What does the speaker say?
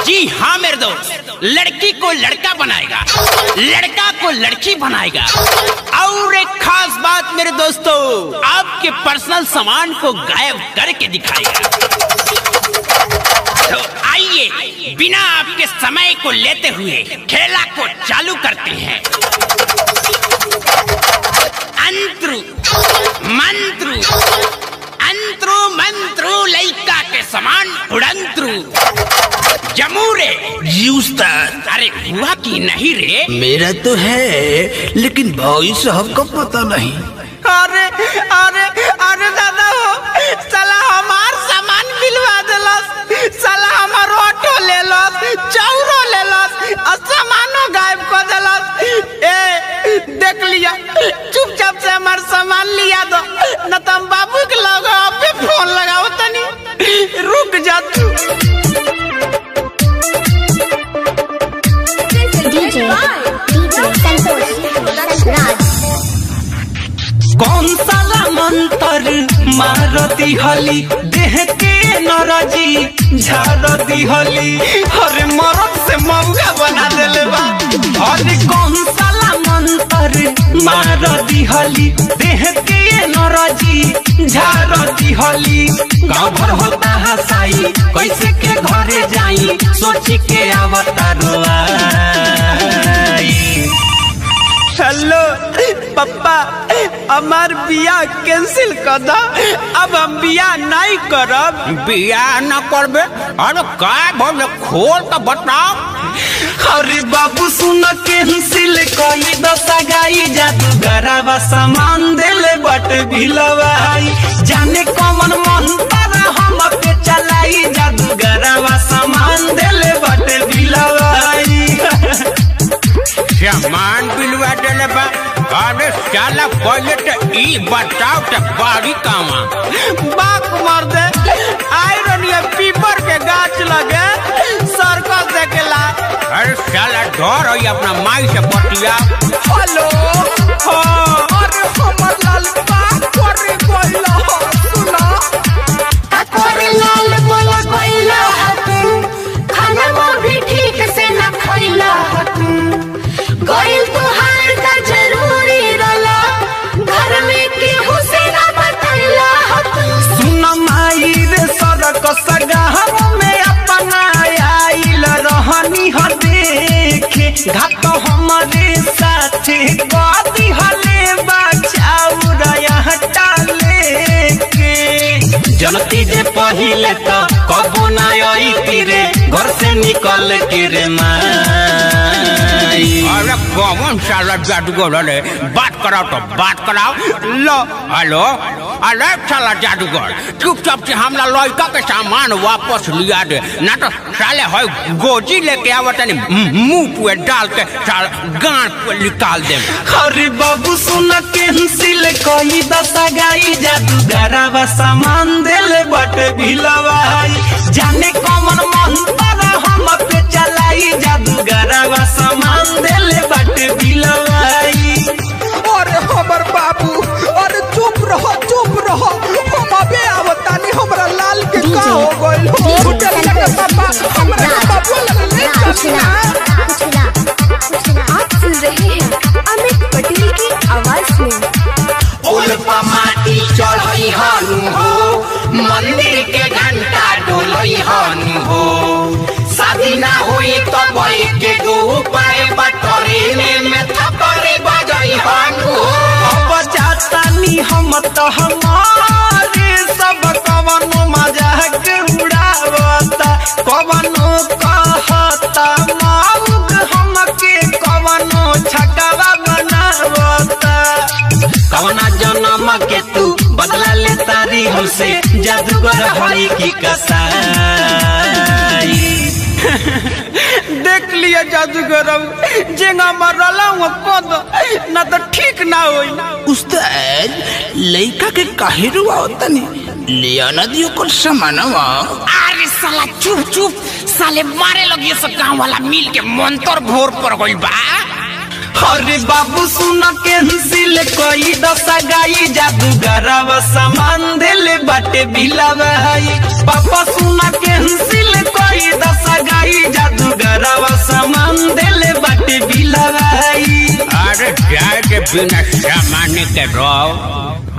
जी हाँ मेरे दोस्त, लड़की को लड़का बनाएगा, लड़का को लड़की बनाएगा। और एक खास बात मेरे दोस्तों, आपके पर्सनल सामान को गायब करके दिखाएगा। तो आइए बिना आपके समय को लेते हुए खेला को चालू करते हैं। अंतरु मंत्रु अंतरु मंत्रु लइका के समान उड़ंतरु जमूरे जी उस्ताद। अरे हुआ कि नहीं रे? मेरा तो है, लेकिन भाई साहब का पता नहीं। अरे अरे अरे दादा हो, साला हमार सामान बिलवा देलस, साला हमार ऑटो ले लस, चौरो ले लस, और सामानो गायब कर देलस। ए देख लिया, चुपचाप से हमार सामान लिया दो, न तो हम बाबू के लगे अबे फोन लगाओ तनी। रुक जा तू। डीजे संतोष राज। कौन साला मंत्र मारती हली, देह के नरजी झाड़ती हली, अरे मरद से मौगा बना देले बा। अरे कौन साला मंत्र मारती हली, देह के नरजी झाड़ती हली। गाँव भर होता हसाई, कैसे के घरे जाई, सोची के अवतारो आई। हेलो पप्पा, हमार बियाह कैंसिल कर दो, अब हम बियाह नहीं करब। बियाह न करबे? अरे काय बोले, खोल तो बताओ। अरे बाबू सुन कैंसिल कई दशा गाई, जादूगरवा सामान देले बट भिलवाई, जाने कौन मंत्र हम पे चलाई, जादूगरवा सामान देले बट भिलवाई। सामान बिलवा देले बा? अरे साला पहले तो ई बताओ तो बाड़ी कामा बाक मार दे। आयरन या पीपर के गाछ लगे सर्कस देखेला। अरे साला डर है अपना माई से बतिया। हेलो हाँ, अरे हमर लाल बात करे कोइला सुना। करे लाल बोला कोइला हतू, खाना वो भी ठीक से न खइला हतू। कोइल तुहार का जरूरी रला, घर में केहू से न बतैला हतू। सुन माई रे सड़क सगाह में अपना आइल रहनी ह देखे, घाट हमारे साथे गदी हले बचाऊ हटा लेके। जनती जे पहिले तो कबो ना आई तीरे, घर से निकल के रे माई। अरे कौन साला जादूगर है? बात कराओ तो बात कराओ। लो हेलो, अरे साला जादूगर, चुपचाप से हमला लड़का के सामान वापस लिया दे, ना तो साले है गोजी लेके आवत नहीं, मुंह पे डाल के साला गांड पे निकाल दे। अरे बाबू सुन कैंसिल कई दशा गाई, जादूगरवा सामान देले बट भिलवाई, जाने कौन मंत्र हम पे चलाई, जादूगरवा सामान देले बट भिलवाई। अरे हमर बाबू, अरे चुप रहो चुप रहो, हम अबे आवतानी, हमरा लाल के का हो गइल हो। पापा हमरा बाबू ले चलना। आप सुन रहे हैं अमित पटेल की आवाज में। उल्पा माटी चढ़ई हनु हो, मंदिर के घंटा डोलई हनु हो, शादी ना हुई तो भाई के दो पाए बटोरे में थपरे बजई हनु हो। अब जातानी हम तो हमारे सब कवनो मजाक उड़ावता, कवनो कहता माउग हमके, कवनो छकवा बनावता। कवना जन्म के तू बदला ले तारी हमसे, जादूगर हई की कसाई। देख लिया जादूगर, जेंगा मरला वो कद ना तो ठीक ना होई। उस्ताद लड़का के काहे रुआवतनी, लिया ना दियो कर सामानवा। अरे साला चुप चुप, साले मारे लोग ये सब गाँव वाला मिल के मंत्र भोर पर गइल बा। अरे बाबू सुन कैंसिल कई दशा गाई, जादूगरवा सामान देले बाटे भिलवाई। पापा सुन कैंसिल कई दशा गाई। अरे जाए के बिना सामान्य के रहो